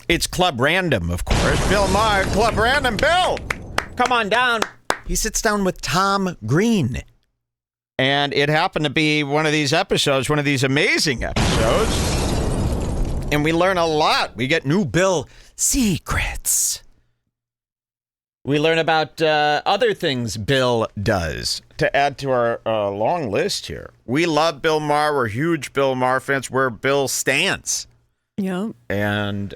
It's Club Random, of course. Bill Maher, Club Random. Bill, come on down. He sits down with Tom Green. And it happened to be one of these episodes, one of these amazing episodes. And we learn a lot. We get new Bill secrets. We learn about other things Bill does to add to our long list here. We love Bill Maher. We're huge Bill Maher fans. We're Bill stans. Yep. And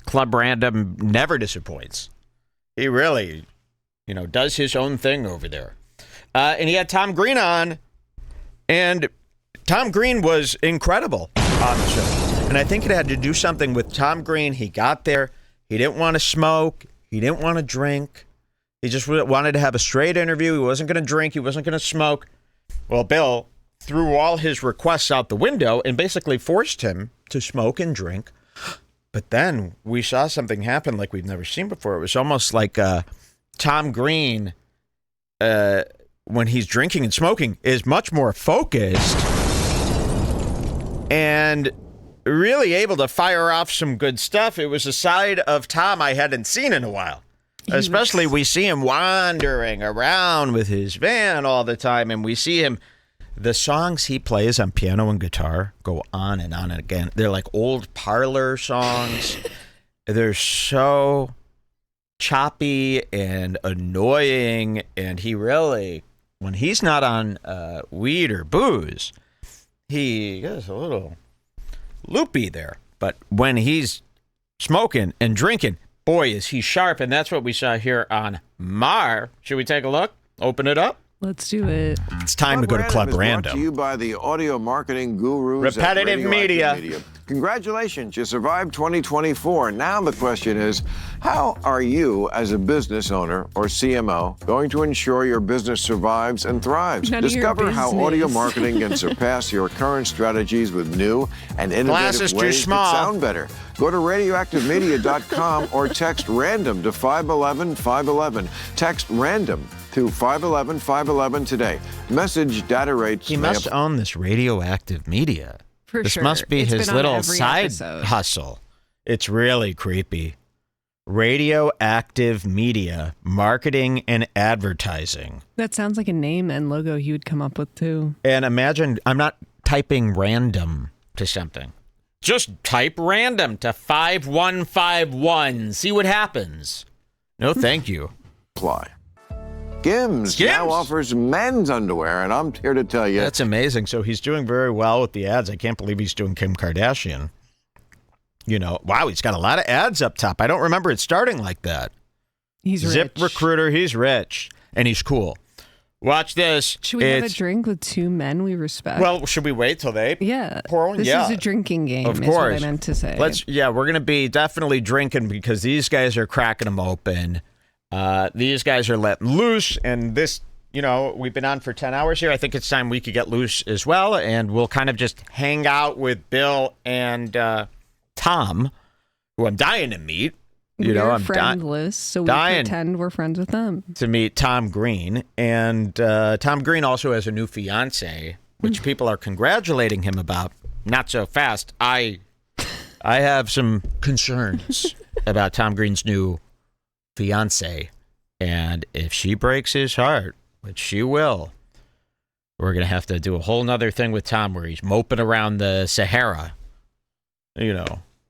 Club Random never disappoints. He really, does his own thing over there. And he had Tom Green on, and Tom Green was incredible on the show. And I think it had to do something with Tom Green. He got there. He didn't want to smoke. He didn't want to drink. He just wanted to have a straight interview. He wasn't going to drink. He wasn't going to smoke. Well, Bill threw all his requests out the window and basically forced him to smoke and drink. But then we saw something happen like we've never seen before. It was almost like Tom Green, when he's drinking and smoking, is much more focused and really able to fire off some good stuff. It was a side of Tom I hadn't seen in a while. Especially we see him wandering around with his van all the time, and we see him. The songs he plays on piano and guitar go on and on and again. They're like old parlor songs. They're so choppy and annoying, and he really, when he's not on weed or booze, he gets a little loopy there. But when he's smoking and drinking, boy, is he sharp, and that's what we saw here on Maher. Should we take a look? Open it up? Let's do it. It's time to go to Club Random. Brought to you by the audio marketing gurus Repetitive at Media. Congratulations, you survived 2024. Now the question is, how are you as a business owner or CMO going to ensure your business survives and thrives? None of your Discover how business. audio marketing can surpass your current strategies with new and innovative ways that sound better. Go to radioactivemedia.com or text RANDOM to 511-511. Text RANDOM to 511-511 today. Message data rates. He must own this radioactive media. For this sure. must be It's his been on little every side episode. hustle. It's really creepy. Radioactive Media, marketing and advertising. That sounds like a name and logo he would come up with too. And imagine, I'm not typing random to something. Just type random to 5151. See what happens. No, thank you. Apply. Skims now offers men's underwear, and I'm here to tell you. That's amazing. So he's doing very well with the ads. I can't believe he's doing Kim Kardashian. Wow, he's got a lot of ads up top. I don't remember it starting like that. He's Zip rich. Recruiter, he's rich, and he's cool. Watch this. Should we have a drink with two men we respect? Well, should we wait till they pour one? This is a drinking game, of is course. what I meant to say. We're going to be definitely drinking because these guys are cracking them open. These guys are letting loose, and this, we've been on for 10 hours here. I think it's time we could get loose as well, and we'll kind of just hang out with Bill and Tom, who I'm dying to meet. I'm friendless, so we pretend we're friends with them. To meet Tom Green, and Tom Green also has a new fiance, which people are congratulating him about. Not so fast. I have some concerns about Tom Green's new fiance, and if she breaks his heart, which she will, we're gonna have to do a whole nother thing with Tom where he's moping around the Sahara,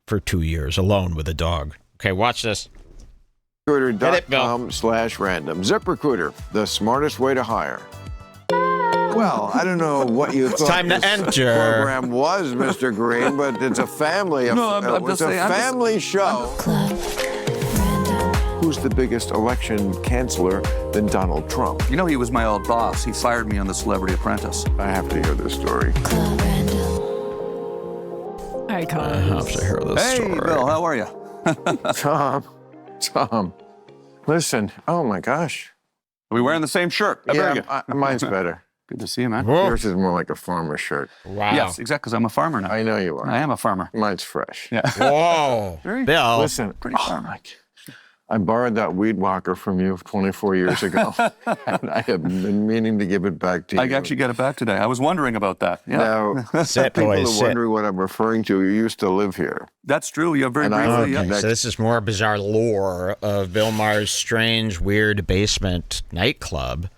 for 2 years alone with a dog. Okay, watch this. ZipRecruiter.com/random. ZipRecruiter, the smartest way to hire. Well, I don't know what you thought time to this enter. program was, Mr. Green, but it's a family. It's a family show. Who's the biggest election canceller than Donald Trump? He was my old boss. He fired me on The Celebrity Apprentice. I have to hear this story. I have to hear this story. Hey, Bill, how are you? Tom, listen. Oh my gosh. Are we wearing the same shirt? Mine's better. Good to see you, man. Whoa. Yours is more like a farmer shirt. Wow. Yes, exactly, because I'm a farmer now. I know you are. I am a farmer. Mine's fresh. Yeah. Whoa. Very Bill. Listen. Pretty farmer. I borrowed that weed whacker from you 24 years ago, and I have been meaning to give it back to you. I actually got it back today. I was wondering about that. Yeah. Now, Sit, people boys, are sit. wondering what I'm referring to. You used to live here. That's true. Yeah, very And I briefly. lived Yeah. Okay, so this is more bizarre lore of Bill Maher's strange, weird basement nightclub.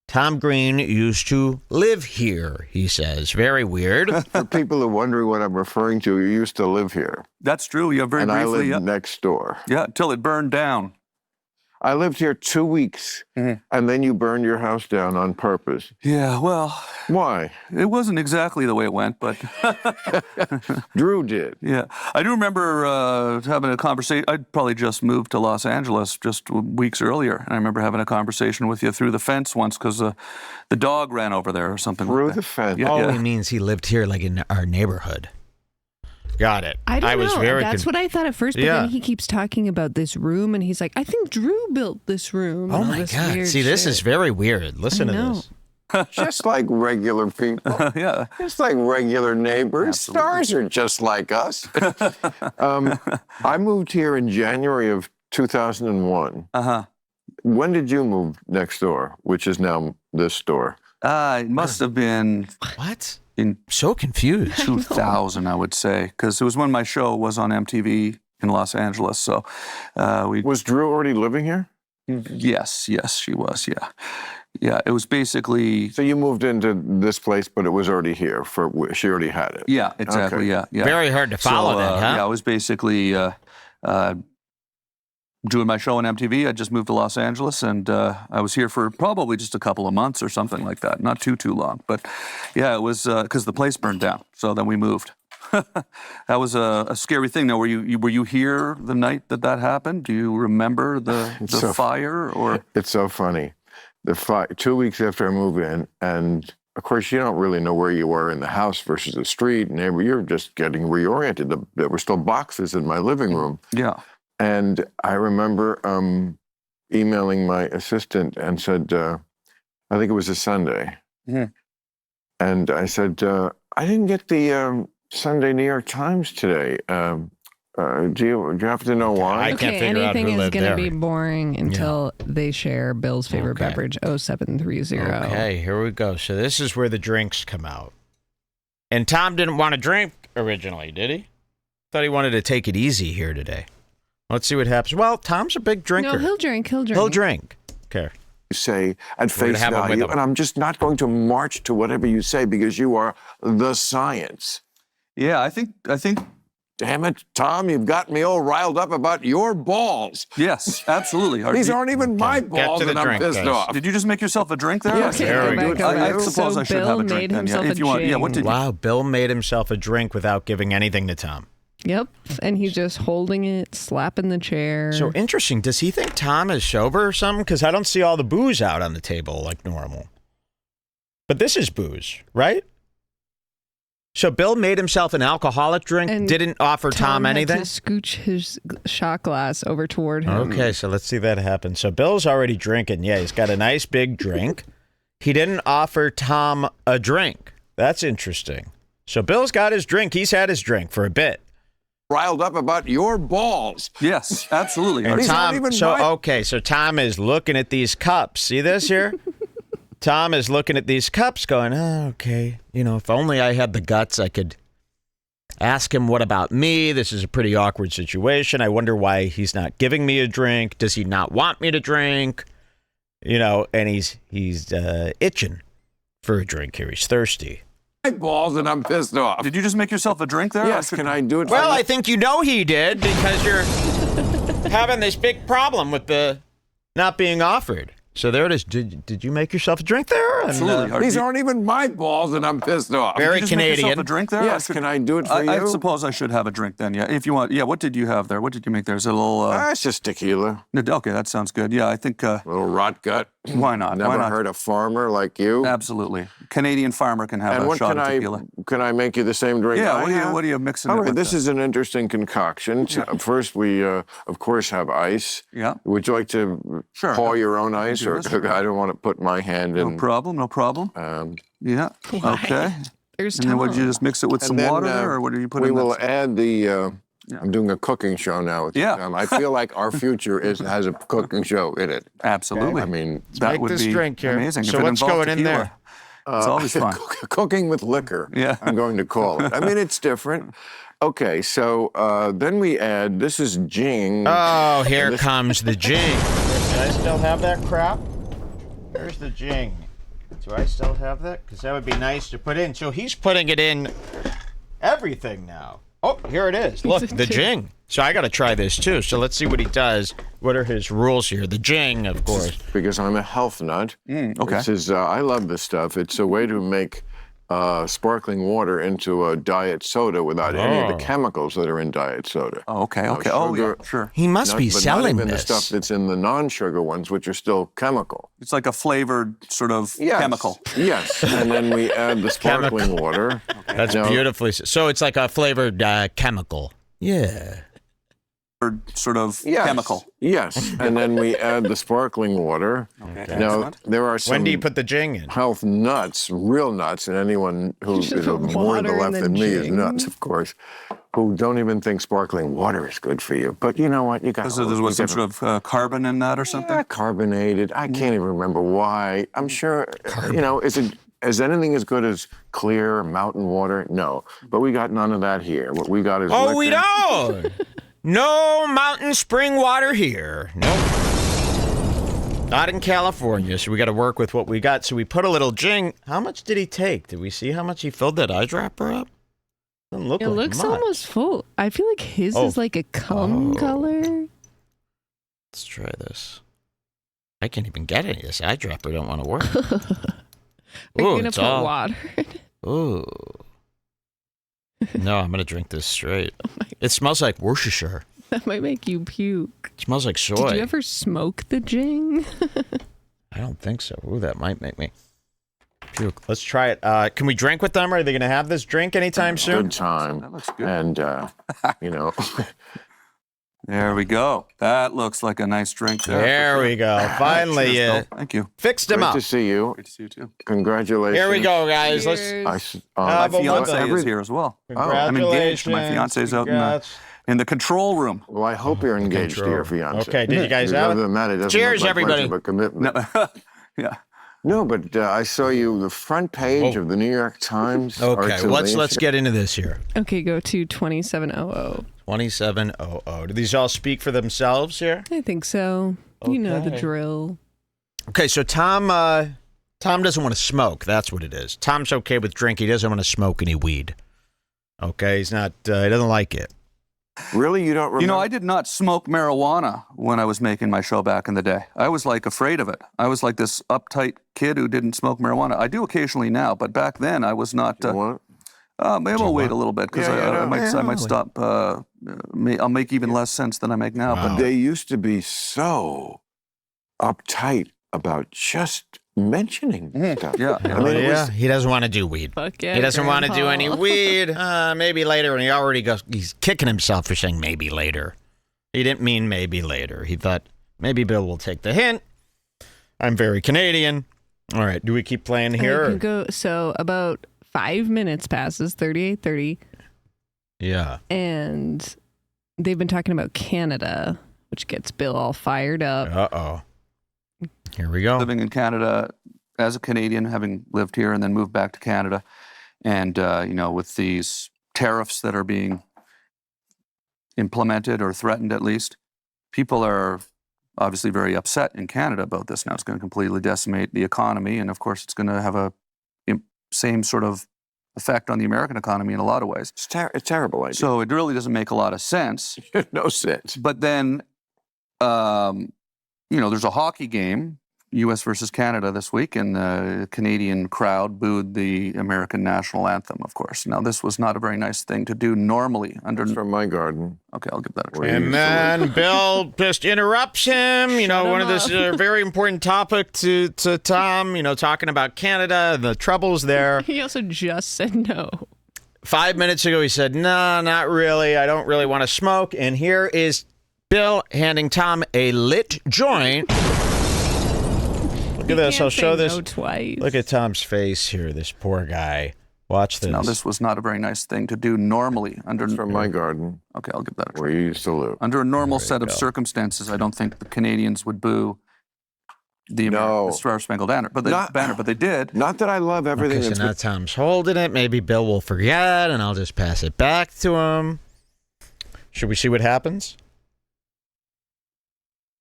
Tom Green used to live here, he says. Very weird. For people who are wondering what I'm referring to, you used to live here. That's true. Yeah, very And I briefly. lived next door. Yeah, till it burned down. I lived here 2 weeks, and then you burned your house down on purpose. Yeah, well, Why? it wasn't exactly the way it went, but Drew did. yeah. I do remember having a conversation. I'd probably just moved to Los Angeles just weeks earlier, and I remember having a conversation with you through the fence once because the dog ran over there or something Through like the that. fence. Yeah, Oh, yeah. he means he lived here, like in our neighborhood. Got it. I don't was know. very That's what I thought at first, but Yeah. then he keeps talking about this room, and he's like, I think Drew built this room. Oh and all my this God. weird See, this shit. is very weird. Listen I to know. this. Just like regular people. Yeah. Just like regular neighbors. Absolutely. Stars are just like us. I moved here in January of 2001. Uh-huh. When did you move next door, which is now this store? It must have been What? in So confused. 2000, I would say, because it was when my show was on MTV in Los Angeles. So we Was Drew already living here? yes, she was, yeah. Yeah, it was basically, So you moved into this place, but it was already here. She already had it. yeah, exactly, Okay. yeah. Very hard to follow so, that, huh? Yeah, I was basically doing my show on MTV. I just moved to Los Angeles, and I was here for probably just a couple of months or something like that. Not too long. But yeah, it was because the place burned down. So then we moved. That was a scary thing. Now, were you here the night that happened? Do you remember the so- fire? Or It's so funny. 2 weeks after I moved in, and of course, you don't really know where you are in the house versus the street. Neighbor, you're just getting reoriented. There were still boxes in my living room. yeah, And I remember emailing my assistant and said, I think it was a Sunday. Mhm. And I said, I didn't get the Sunday New York Times today. Do you have to know why? I can't Okay, figure out anything who is lived going to there. be boring until they share Bill's favorite Okay. beverage, 0730. Okay, here we go. So this is where the drinks come out. And Tom didn't want to drink originally, did he? Thought he wanted to take it easy here today. Let's see what happens. Well, Tom's a big drinker. No, he'll drink. He'll drink. Okay. You say at We're gonna face have him with value, him. and I'm just not going to march to whatever you say because you are the science. yeah. I think. Damn it, Tom, you've got me all riled up about your balls. Yes, absolutely. These aren't even my balls, to the and I'm drink, pissed guys. off. Did you just make yourself a drink there? Yes, Okay. there we go. I suppose So I should Bill have a drink made then. Yeah, himself if a you want. Yeah, what did you? Wow, Bill made himself a drink without giving anything to Tom. Yep. And he's just holding it, slapping the chair. So interesting. Does he think Tom is sober or something? Because I don't see all the booze out on the table like normal. But this is booze, right? So Bill made himself an alcoholic drink, And didn't offer Tom had anything? to scooch his shot glass over toward him. Okay, so let's see that happen. So Bill's already drinking. Yeah, he's got a nice big drink. He didn't offer Tom a drink. That's interesting. So Bill's got his drink. He's had his drink for a bit. Riled up about your balls. Yes, absolutely. And These aren't even so mine. okay, so Tom is looking at these cups. See this here? Tom is looking at these cups going, oh, okay. You know, if only I had the guts, I could ask him, what about me? This is a pretty awkward situation. I wonder why he's not giving me a drink. Does he not want me to drink? You know, and he's itching for a drink here. He's thirsty. My balls, and I'm pissed off. Did you just make yourself a drink there? Yes, can I do it? Well, for I you? think you know he did because you're having this big problem with the not being offered. So there it is. Did you make yourself a drink there? And, Absolutely. These aren't even my balls, and I'm pissed off. Very Did you just make yourself Canadian. a drink there? Yes, can I do it for I you? suppose I should have a drink then. Yeah, if you want. Yeah, what did you have there? What did you make there? Is it a little? It's just tequila. Okay, that sounds good. Yeah, I think. Little rot gut. Why not? Never Why not? heard a farmer like you. Absolutely. Canadian farmer can have And a what shot can of I tequila. can I make you the same drink? Yeah. I have? What are you mixing? All it right, with this then? is an interesting concoction. First, we of course have ice. Yeah. Would you like to Sure. pour your own ice, do or this. I don't want to put my hand No in. problem. No problem. Yeah. Okay. There's And then Tom. would you just mix it with some And then, water there, or what do you put we in will that? add the I'm doing a cooking show now. With I feel like our future has a cooking show in it. Absolutely. I mean, that would be drink here. amazing. So if what's going in there? It's always fun. Cooking with liquor. Yeah. I'm going to call it. I mean, it's different. Okay, so then we add. This is Jing. Oh, here comes the Jing. Do I still have that crap? Here's the Jing. Do I still have that? Because that would be nice to put in. So he's putting it in everything now. Oh, here it is. Look, the Jing. So I got to try this too. So let's see what he does. What are his rules here? The Jing, of course. Because I'm a health nut. Okay. This is, I love this stuff. It's a way to make sparkling water into a diet soda without any of the chemicals that are in diet soda. Oh, okay. Sugar, Oh, yeah, sure. He must be selling not even this. the stuff that's in the non-sugar ones, which are still chemical. It's like a flavored sort of chemical. Yes, and then we add the sparkling water. That's beautifully. So it's like a flavored chemical. Yeah. Sort of chemical. Yes, and then we add the sparkling water. Okay. Now, there are some When do you put the Jing in? health nuts, real nuts, and anyone who is more to the water left in than the me is Jing. nuts, of course, who don't even think sparkling water is good for you. But you know what? You got There's some sort of carbon in that or something? carbonated. I can't even remember why. I'm sure, is anything as good as clear mountain water? No. But we got none of that here. What we got is Oh, liquor. we don't. No mountain spring water here. Nope. Not in California, so we got to work with what we got. So we put a little Jing. How much did he take? Did we see how much he filled that eyedropper up? Doesn't look It like looks much. almost full. I feel like his is like a cum color. Let's try this. I can't even get any of this eyedropper. Don't want to work. Are you gonna put water in it? Ooh. No, I'm gonna drink this straight. It smells like Worcestershire. That might make you puke. It smells like soy. Did you ever smoke the Jing? I don't think so. Ooh, that might make me puke. Let's try it. Can we drink with them? Are they gonna have this drink anytime soon? Good time. That looks good. And, There we go. That looks like a nice drink there. There we go. Finally, Cheers, Bill. Thank you. fixed him great up. to see you. Great to see you too. Congratulations. Here we go, guys. Let's. Cheers. My but what fiance the- is here as well. Congratulations. I'm engaged. My fiance's out in the control room. Well, I hope you're engaged to your fiance. Okay, did you guys Because have other it? than that, it doesn't Cheers, look like everybody. much of a commitment. Yeah. No, but I saw you the front page of the New York Times. Okay, let's get into this here. Okay, go to 2700. 2700. Do these all speak for themselves here? I think so. You know the Okay. drill. Okay, so Tom doesn't want to smoke. That's what it is. Tom's okay with drink. He doesn't want to smoke any weed. Okay, he's not. He doesn't like it. Really, you don't remember? You know, I did not smoke marijuana when I was making my show back in the day. I was like afraid of it. I was like this uptight kid who didn't smoke marijuana. I do occasionally now, but back then I was not. What? Maybe I'll wait a little bit because I might stop. I'll make even less sense than I make now. Wow. But They used to be so uptight about just mentioning stuff. yeah. I mean, it was, He doesn't want to do weed. Fuck yeah, He doesn't want to do Grandpa. any weed. Maybe later, and he already goes. He's kicking himself for saying maybe later. He didn't mean maybe later. He thought maybe Bill will take the hint. I'm very Canadian. All right, do we keep playing here? I can go. So about 5 minutes passes, 38:30, Yeah. and they've been talking about Canada, which gets Bill all fired up. Uh-oh. Here we go. living in Canada as a Canadian, having lived here and then moved back to Canada, and with these tariffs that are being implemented or threatened, at least, people are obviously very upset in Canada about this now. It's going to completely decimate the economy, and of course, it's going to have a same sort of effect on the American economy in a lot of ways. it's a terrible idea. So it really doesn't make a lot of sense. No sense. But then, there's a hockey game, U.S. versus Canada this week, and the Canadian crowd booed the American national anthem, of course. Now, this was not a very nice thing to do normally under... It's from my garden. Okay, I'll give that a try. Where And then Bill just interrupts him. One of this very important topic to Tom, talking about Canada and the troubles there. He also just said no. 5 minutes ago, he said, no, not really. I don't really want to smoke. And here is Bill handing Tom a lit joint. Look at this. I'll show this. No twice. Look at Tom's face here, this poor guy. Watch this. Now, this was not a very nice thing to do normally. It's from my garden, Okay, I'll give that a try. where you used to live. Under a normal set of circumstances, I don't think the Canadians would boo the Star Spangled Banner, but they did. Not that I love everything Okay, that's so now Tom's holding it. Maybe Bill will forget, and I'll just pass it back to him. Should we see what happens?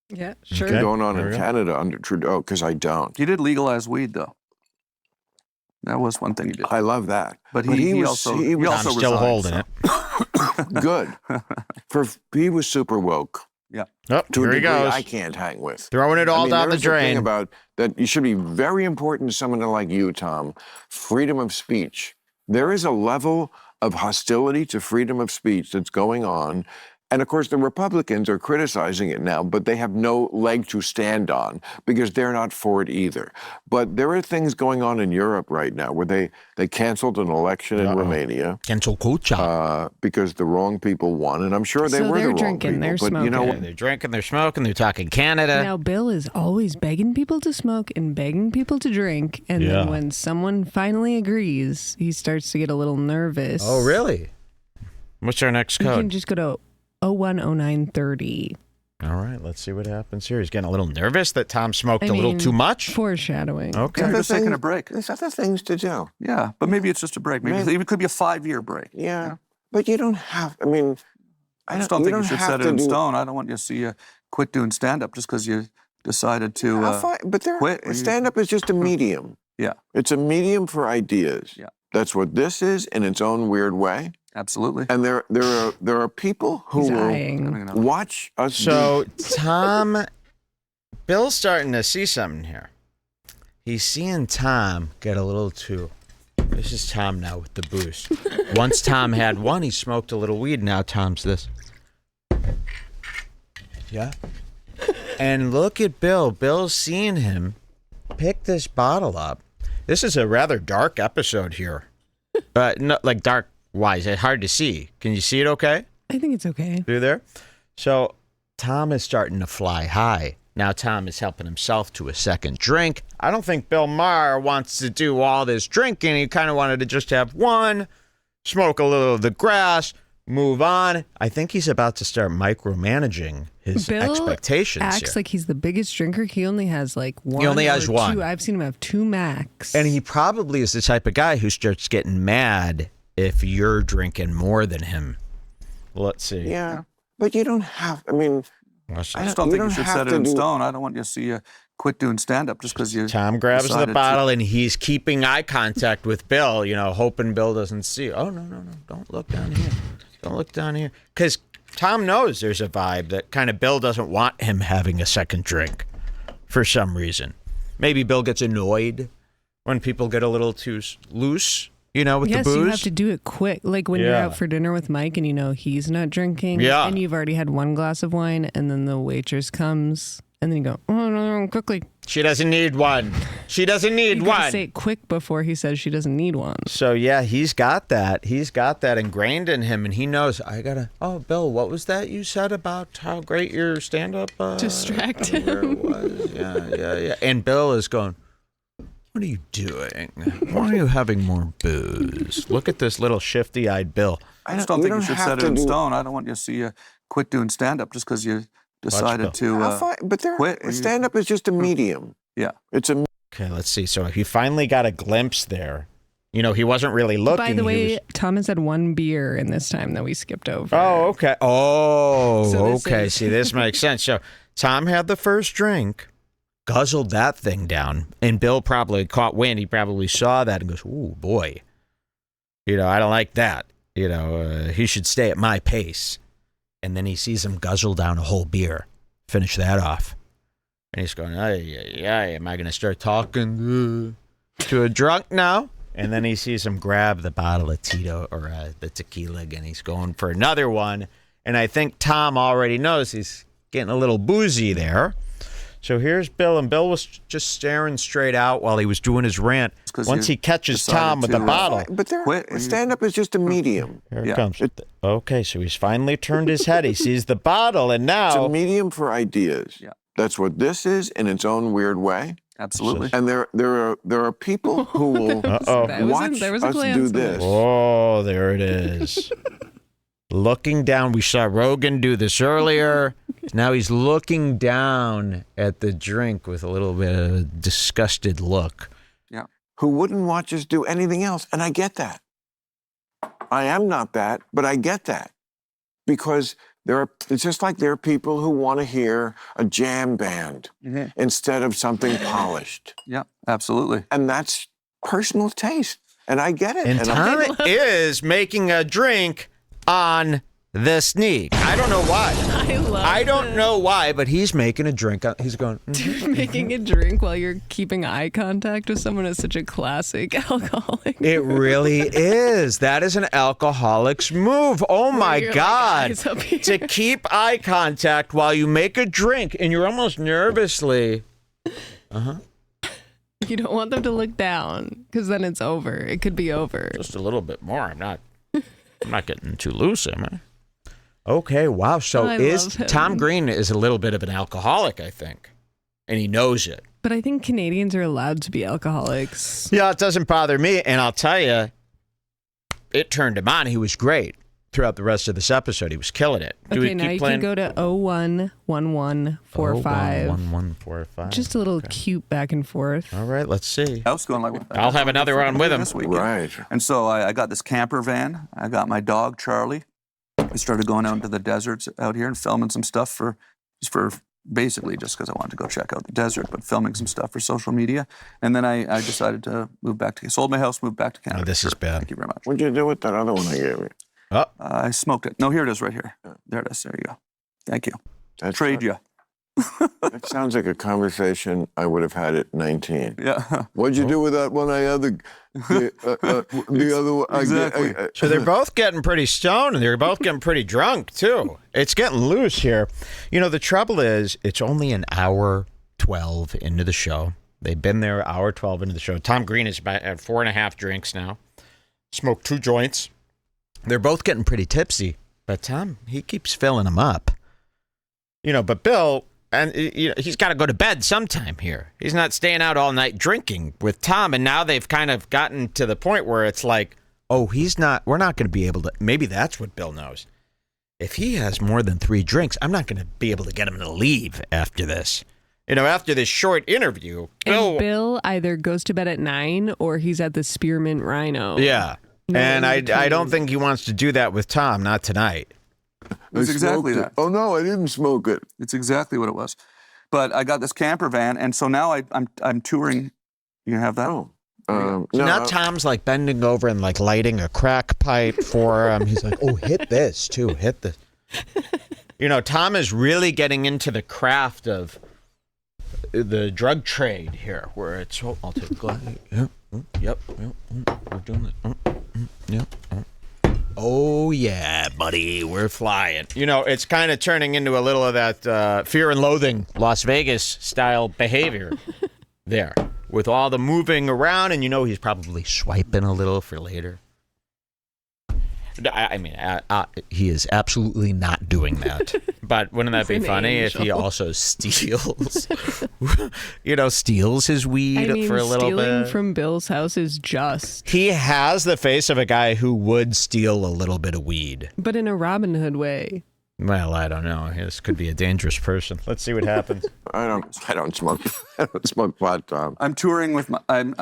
Yeah, sure. Okay. going on There in we go. Canada under Trudeau, because I don't. He did legalize weed, though. That was one thing he did. I love that. But he also Tom's still resigned, holding so. it. good. He was super woke. Yeah. Oh, To a here he degree goes. I can't hang with. Throwing it all down the there's a thing drain. about that you should be very important to someone like you, Tom. Freedom of speech. There is a level of hostility to freedom of speech that's going on. And of course, the Republicans are criticizing it now, but they have no leg to stand on because they're not for it either. But there are things going on in Europe right now where they canceled an election in Romania Cancel culture. because the wrong people won, and I'm sure they So were they're the wrong drinking, people. they're but you know, smoking. They're drinking, they're smoking, they're talking Canada. Now, Bill is always begging people to smoke and begging people to drink. And Yeah. then when someone finally agrees, he starts to get a little nervous. Oh, really? What's our next You can code? just go to 010930. All right, let's see what happens here. He's getting a little nervous that Tom smoked a little too much. Foreshadowing. Okay. Yeah, they're just taking a break. There's other things to do. Yeah, but maybe it's just a break. Maybe it could be a 5-year break. Yeah. But you don't have, I just don't think you should set it in stone. I don't want you to see you quit doing stand-up just because you decided to quit. Stand-up is just a medium. Yeah, It's a medium for ideas. Yeah. That's what this is in its own weird way. absolutely. And there are people who He's will eyeing. watch us So, Bill's starting to see something here. He's seeing Tom get a little too. This is Tom now with the boost. Once Tom had one, he smoked a little weed. Now Tom's this. Yeah. And look at Bill. Bill's seeing him pick this bottle up. This is a rather dark episode here. No, like dark wise. It's hard to see. Can you see it okay? I think it's okay. Through there? So Tom is starting to fly high. Now Tom is helping himself to a second drink. I don't think Bill Maher wants to do all this drinking. He kind of wanted to just have one, smoke a little of the grass, move on. I think he's about to start micromanaging his Bill expectations acts here. like he's the biggest drinker. He only has like one. He only or has one. two. I've seen him have 2 max. And he probably is the type of guy who starts getting mad if you're drinking more than him. Let's see. Yeah. But you don't have, Let's see. I just don't you think you don't should have set it to in do- stone. I don't want you to see you quit doing stand-up just because you Tom grabs the decided to- bottle and he's keeping eye contact with Bill, hoping Bill doesn't see. Oh, no. Don't look down here. Don't look down here. Because Tom knows there's a vibe that kind of Bill doesn't want him having a second drink for some reason. Maybe Bill gets annoyed when people get a little too loose, with yes, the booze. you have to do it quick. Like when you're Yeah. out for dinner with Mike and he's not drinking. Yeah. And you've already had 1 glass of wine, and then the waitress comes, and then you go, oh, no, quickly. She doesn't need one. She doesn't need You gotta one. say it quick before he says she doesn't need one. So, yeah, he's got that. He's got that ingrained in him, and he knows, oh, Bill, what was that you said about how great your stand-up Distract career was? Yeah. And Bill is going, what are you doing? Why are you having more booze? Look at this little shifty-eyed Bill. I just don't think you should have set it to in do- stone. I don't want you to see you quit doing stand-up just because you decided to quit. Stand-up is just a medium. Yeah. It's a Okay, let's see. So he finally got a glimpse there. He wasn't really looking. By the He way, was- Thomas had 1 beer in this time that we skipped over. Oh, okay. Oh, So this okay. is- See, this makes sense. So Tom had the first drink, guzzled that thing down, and Bill probably caught wind. He probably saw that and goes, "Ooh, boy, I don't like that. He should stay at my pace." And then he sees him guzzle down a whole beer, finish that off, and he's going, "Ay, am I going to start talking to a drunk now?" And then he sees him grab the bottle of Tito or the tequila, and he's going for another one. And I think Tom already knows he's getting a little boozy there. So here's Bill, and Bill was just staring straight out while he was doing his rant. Once he catches decided Tom with the to, bottle, but stand-up is just a medium. here it Yeah. comes. Okay, so he's finally turned his head. He sees the bottle, and It's a now medium for ideas. Yeah. That's what this is in its own weird way. Absolutely. And there are people who will watch there was a us glance do in this. Oh, there it is. Looking down. We saw Rogan do this earlier. Now he's looking down at the drink with a little bit of a disgusted look. Yeah. Who wouldn't watch us do anything else. And I get that. I am not that, but I get that. Because it's just like there are people who want to hear a jam band instead of something polished. Yeah, absolutely. And that's personal taste. And I get it. And Tom is making a drink on the sneak. I don't know why. I don't know why, but he's making a drink. He's going. Making a drink while you're keeping eye contact with someone is such a classic alcoholic. It really is. That is an alcoholic's move. Oh my God. Eyes up here. To keep eye contact while you make a drink and you're almost nervously. You don't want them to look down because then it's over. It could be over. Just a little bit more. I'm not getting too loose, am I? Okay, wow. So Tom Green is a little bit of an alcoholic, I think. And he knows it. But I think Canadians are allowed to be alcoholics. Yeah, it doesn't bother me. And I'll tell you, it turned him on. He was great throughout the rest of this episode. He was killing it. Okay, now you can go to 011145. 011145. Just a little cute back and forth. All right, let's see. I was going like that. I'll have another one with him. This weekend. Right. And so I got this camper van. I got my dog, Charlie. We started going out into the deserts out here and filming some stuff for basically just because I wanted to go check out the desert, but filming some stuff for social media. And then I decided to move back to, sold my house, moved back to Canada. Oh, this is bad. Thank you very much. What'd you do with that other one I gave you? Oh. I smoked it. No, here it is right here. There it is. There you go. Thank you. Trade you. That sounds like a conversation I would have had at 19. Yeah. What'd you do with that one? The other one. Exactly. So they're both getting pretty stoned and they're both getting pretty drunk, too. It's getting loose here. You know, the trouble is it's only an hour 12 into the show. They've been there hour 12 into the show. Tom Green is about at 4.5 drinks now. Smoked 2 joints. They're both getting pretty tipsy, but Tom, he keeps filling them up. You know, but Bill, and you know, he's got to go to bed sometime here. He's not staying out all night drinking with Tom, and now they've kind of gotten to the point where it's like, oh, we're not going to be able to, maybe that's what Bill knows. If he has more than 3 drinks, I'm not going to be able to get him to leave after this. You know, after this short interview, Bill either goes to bed at 9 or he's at the Spearmint Rhino. Yeah. No, and I don't think he wants to do that with Tom, not tonight. It's exactly that. Oh, no, I didn't smoke it. It's exactly what it was. But I got this camper van, and so now I'm touring. You can have that? Oh. So now Tom's like bending over and like lighting a crack pipe for him. He's like, oh, hit this too. Hit this. You know, Tom is really getting into the craft of the drug trade here, where it's, I'll take a glass. Yep. We're doing this. Yep. Oh, yeah, buddy, we're flying. You know, it's kind of turning into a little of that Fear and Loathing Las Vegas style behavior there with all the moving around. And, you know, he's probably swiping a little for later. I mean, he is absolutely not doing that. But wouldn't that be funny if he also steals, steals his weed for a little bit? Stealing from Bill's house is just. He has the face of a guy who would steal a little bit of weed. But in a Robin Hood way. Well, I don't know. This could be a dangerous person. Let's see what happens. I don't smoke. I don't smoke pot, Tom. I'm touring with my. I'm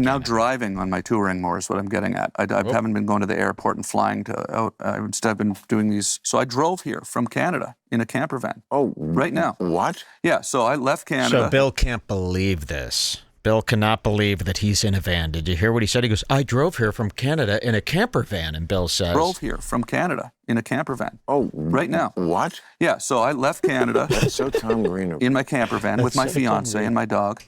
now driving on my touring more. Is what I'm getting at. I haven't been going to the airport and flying to out. Instead, I've been doing these. So I drove here from Canada in a camper van. Oh, right now. What? Yeah. So I left Canada. So Bill can't believe this. Bill cannot believe that he's in a van. Did you hear what he said? He goes, I drove here from Canada in a camper van. And Bill says, drove here from Canada in a camper van. Oh, right now. What? Yeah. So I left Canada. That's so Tom Green. In my camper van with my fiance and my dog.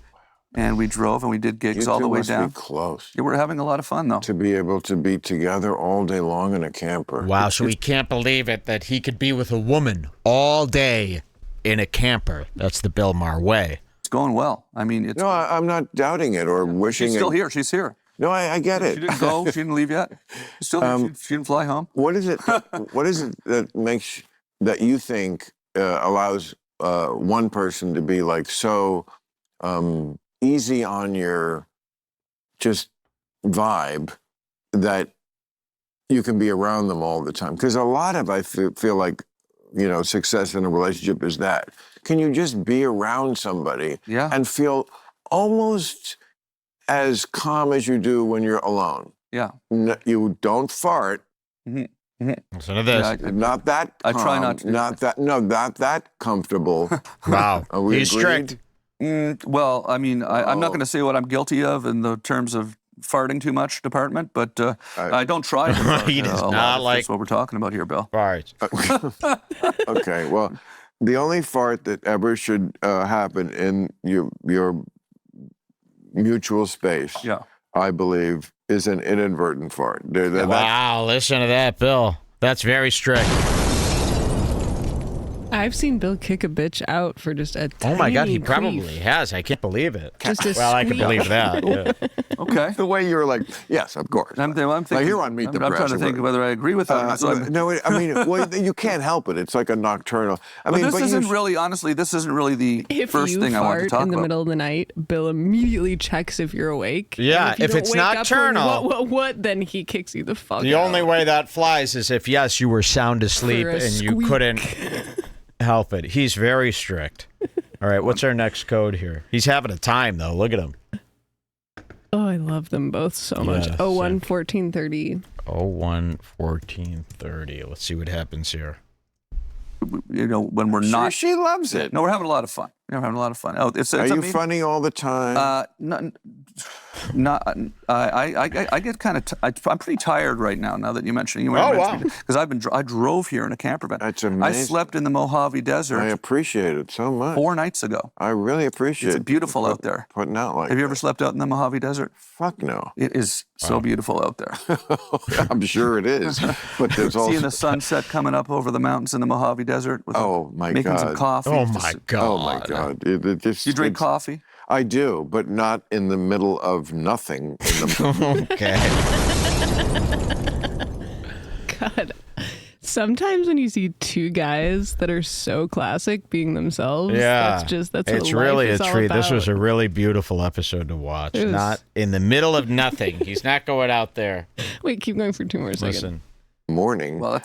And we drove and we did gigs all the way down. Be close. Yeah, we're having a lot of fun, though. To be able to be together all day long in a camper. Wow, so he can't believe it that he could be with a woman all day in a camper. That's the Bill Maher way. It's going well. I mean, it's... No, I'm not doubting it or wishing She's still here. She's here. No, I get it. She didn't go. She didn't leave yet. She's still here. She didn't fly home. What is it that makes, that you think allows one person to be like so easy on your just vibe that you can be around them all the time. Because a lot of, I feel like, success in a relationship is that. Can you just be around somebody and feel almost as calm as you do when you're alone? Yeah. You don't fart. Listen to this. Yeah, not that calm. I try not to. Not that comfortable. Wow. Are we He's agreed? strict. Well, I mean, I'm not going to say what I'm guilty of in the terms of farting too much department, but I don't try to fart. He does not like That's what we're talking about here, Bill. farts. Okay, well, the only fart that ever should happen in your mutual space, I believe, is an inadvertent fart. Wow, listen to that, Bill. That's very strict. I've seen Bill kick a bitch out for just a tiny Oh my God, he queef. probably has. I can't believe it. Just a Well, I can squeak. believe that. Yeah. Okay. The way you were like, yes, of course. I'm thinking, here on Meet the I'm Press, trying to think whether I agree with that. no, I mean, well, you can't help it. It's like a nocturnal. I but mean, this isn't really, honestly, this isn't really the If first you thing I want to fart talk in the about. middle of the night, Bill immediately checks if you're awake. Yeah, And you if don't it's wake up going, nocturnal- what? Then he kicks you the fuck The out. only way that flies is if, yes, you were sound asleep For a and you squeak. couldn't help it. He's very strict. All right, what's our next code here? He's having a time, though. Look at him. Oh, I love them both so much. Yeah, 01 1430. 01 1430. Let's see what happens here. When we're not. She loves it. No, we're having a lot of fun. We're having a lot of fun. Oh, it's Are you amazing. funny all the time? I get kind of. I'm pretty tired right now. Now that you mentioned, wow. Because I drove here in a camper van. That's I amazing. slept in the Mojave Desert I appreciate it so much. 4 nights ago. I really appreciate It's beautiful out there. Putting out like Have you ever slept out in the Mojave Desert? Fuck no. It is so beautiful out there. I'm sure it is. But there's also. Seeing the sunset coming up over the mountains in the Mojave Desert. With Oh, my making some God. coffee. Oh, my God. Oh, my God. You drink coffee? I do, but not in the middle of nothing. Okay. God. Sometimes when you see two guys that are so classic being themselves, Yeah. that's what It's life really is a all treat. This was a about. really beautiful episode to watch. It was- Not in the middle of nothing. He's not going out there. Wait, keep going for 2 more seconds. Listen. Morning. Well,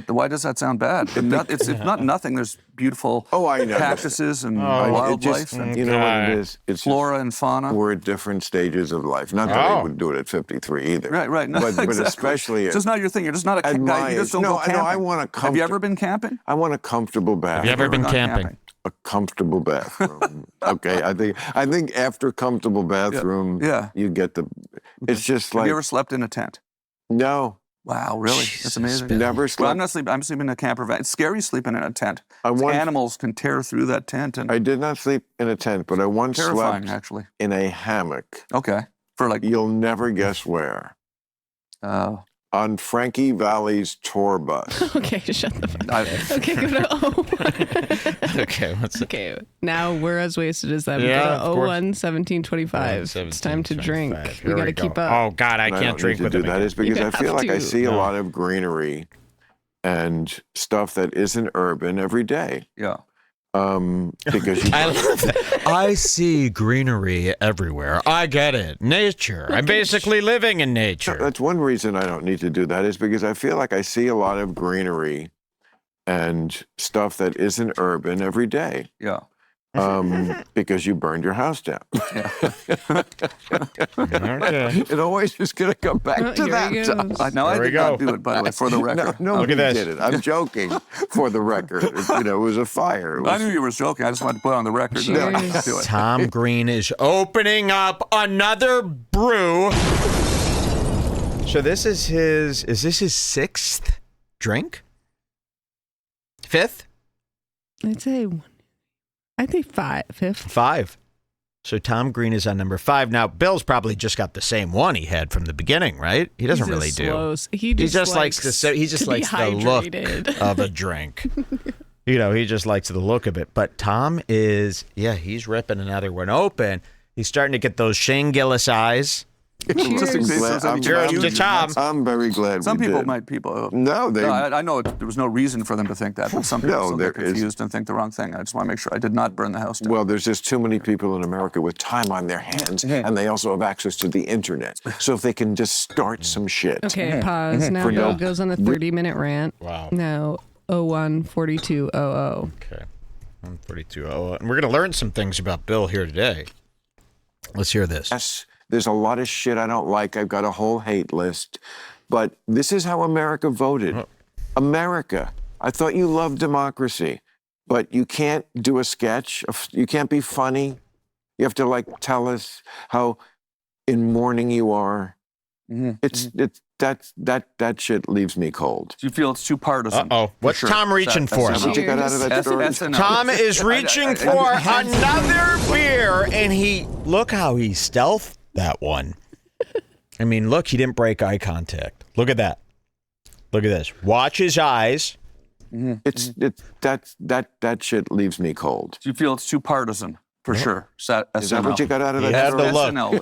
why does that sound bad? It's not nothing. There's beautiful I know. cactuses and It wildlife just, and you know what it is? It's flora and fauna. We're at different stages of life. Not that I would do it at 53 either. Right. No, But exactly. especially It's just not your thing. You're just not a at guy. my You just age. don't go camping. I want a Have you ever been camping? I want a comfortable bathroom. Have you ever been Not camping? A comfortable bathroom. Okay, I think after comfortable bathroom, Yeah. you get the. It's just Have like you ever slept in a tent? no, Wow, really? That's amazing. never Well, slept. I'm not sleeping. I'm sleeping in a camper van. It's scary sleeping in a tent. I once- Animals can tear through that tent, and I did not sleep in a tent, but I once terrifying, slept actually. in a hammock. Okay, for like You'll never guess where. On Frankie Valley's tour bus. Okay, shut the fuck up. Okay, go to Okay, what's it? Okay, now we're as wasted as them. Yeah, Go of to course. 01 1725. It's time to drink. 1725. We Here got to go. keep up. Oh, God, I I can't don't drink need with to him. do that is because You I feel have like I to. see a No. lot of greenery and stuff that isn't urban every day. yeah. Because you I love that. I see greenery everywhere. I get it. Nature. I'm basically living in nature. that's one reason I don't need to do that is because I feel like I see a lot of greenery and stuff that isn't urban every day. Yeah. Because you burned your house down. Okay. It always is going to come back Oh, to here that. he Tom. goes. No, I There we did not go. do it, by the way, for the record. No, Look at nobody this. did it. I'm joking for the record. It was a fire. It I was- knew you were joking. I just wanted to put it on the record. that I didn't Cheers. do it. Tom Green is opening up another brew. So this is this his 6th drink? 5th? I'd say fifth. 5. So Tom Green is on number 5. Now, Bill's probably just got the same one he had from the beginning, right? He doesn't He's really a do. slow- He He just just likes the be look hydrated. of a drink. He just likes the look of it. But Tom is, he's ripping another one open. He's starting to get those Shane Gillis eyes. Cheers. Cheers to Tom. I'm very glad Some we people did. might people. No, they. No, I know there was no reason for them to think that, but some people still get confused and think the wrong thing. I just want to make sure I did not burn the house down. Well, there's just too many people in America with time on their hands, and they also have access to the internet. So if they can just start some shit. Okay, pause. Now Bill goes on a 30-minute rant. Wow. Now 01-4200. Okay. 142. And we're going to learn some things about Bill here today. Let's hear this. Yes, there's a lot of shit I don't like. I've got a whole hate list. But this is how America voted. America. I thought you loved democracy, but you can't do a sketch. You can't be funny. You have to like tell us how in mourning you are. That shit leaves me cold. Do you feel it's too partisan? Uh-oh. What's Tom reaching for? What you got out of that story? Tom is reaching for another beer, and look how he stealthed that one. I mean, look, he didn't break eye contact. Look at that. Look at this. Watch his eyes. That shit leaves me cold. Do you feel it's too partisan? For sure. Is that what you got out of that? He had story? to look. SNL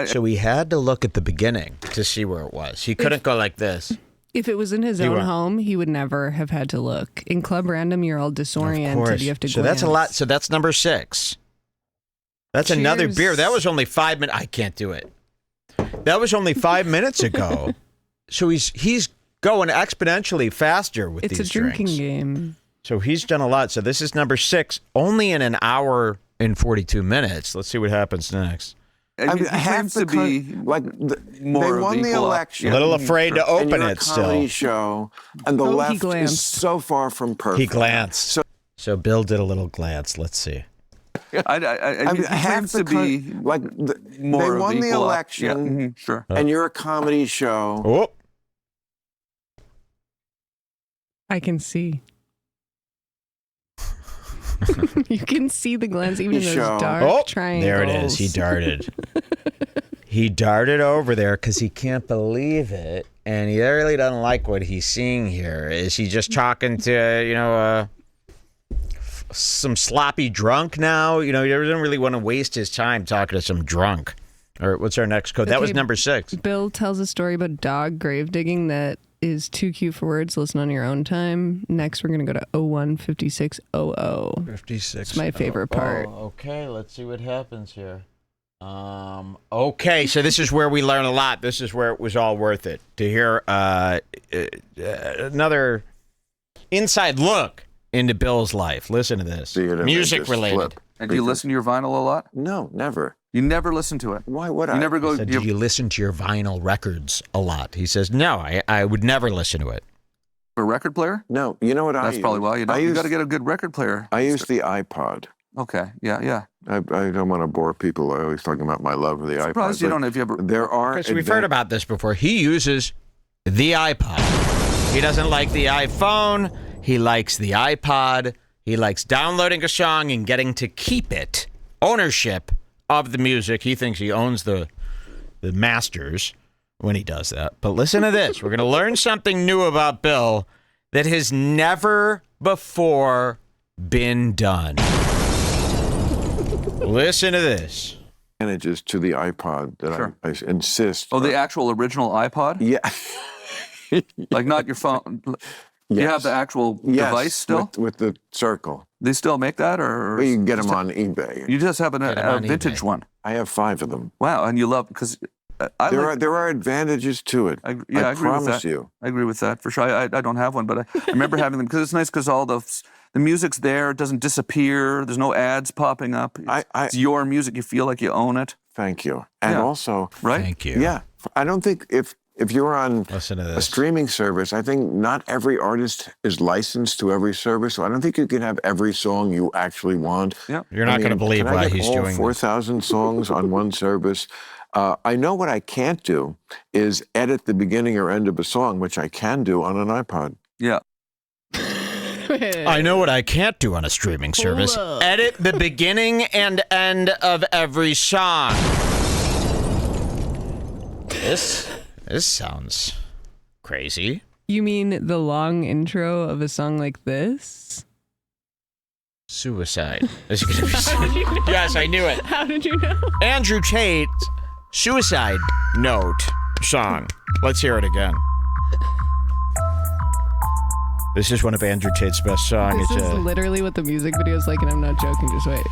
list. So he had to look at the beginning to see where it was. He couldn't go like this. If it was in his own home, he would never have had to look. In Club Random, you're all disoriented. Of course. You have to So glance. that's a lot. So that's number 6. That's Cheers. another beer. That was only 5 minutes. I can't do it. That was only 5 minutes ago. So he's going exponentially faster with these It's a drinking drinks. game. So he's done a lot. So this is number 6, only in an hour and 42 minutes. Let's see what happens next. And he have claims to be like more they of won the equal election. A little afraid to and open you're it a comedy still. show, and the Oh, he left is glanced. so far from perfect. He glanced. So Bill did a little glance. Let's see. He claims to be like more they of won the equal election, sure. and you're a comedy show. Oh, I can see. You can see the glance even in those dark triangles. there it is. He darted. He darted over there because he can't believe it, and he really doesn't like what he's seeing here. Is he just talking to some sloppy drunk now? He doesn't really want to waste his time talking to some drunk. Or what's our next code? That was number 6. Bill tells a story about dog grave digging that is too cute for words. Listen on your own time. Next, we're going to go to 01-5600. 56. It's my favorite part. Okay, let's see what happens here. Okay, so this is where we learn a lot. This is where it was all worth it to hear another inside look into Bill's life. Listen to this. Music related. Flip. And do you listen to your vinyl a lot? No, never. You never listen to it. Why would I? You never go. Said, do you listen to your vinyl records a lot? He says, no, I would never listen to it. A record player? No, you know what That's probably why you don't. You got to get a good record player. I use the iPod. Okay. Yeah. I don't want to bore people. I always talking about my love for the iPod. Surprised you don't. If you ever. There are. Chris, we've heard about this before. He uses the iPod. He doesn't like the iPhone. He likes the iPod. He likes downloading a song and getting to keep it. Ownership of the music. He thinks he owns the masters when he does that. But listen to this. We're going to learn something new about Bill that has never before been done. Listen to this. Advantages to the iPod that Sure. I insist. Oh, the actual original iPod? Yeah. Like not your phone. You have the actual Yes, device still? with the circle. They still make that, or Well, you can get them on eBay. you just have Get 'em a on vintage eBay. one? I have 5 of them. Wow, and you love because There are advantages to it. I I agree with promise that. you. I agree with that for sure. I don't have one, but I remember having them because it's nice because all the music's there. It doesn't disappear. There's no ads popping up. It's your music. You feel like you own it. Thank you. And Yeah. also, Right? Thank you. yeah, I don't think if you're on Listen to a this. streaming service, I think not every artist is licensed to every service. So I don't think you can have every song you actually want. Yeah. You're not going to believe can I why get he's all doing this. 4,000 songs on one service. I know what I can't do is edit the beginning or end of a song, which I can do on an iPod. Yeah. I know what I can't do on a streaming service. up. Edit the beginning and end of every song. This sounds crazy. You mean the long intro of a song like this? Suicide is going to be. Yes, I knew it. How did you know? Andrew Tate suicide note song. Let's hear it again. This is one of Andrew Tate's best songs. This is literally what the music video is like, and I'm not joking. Just wait.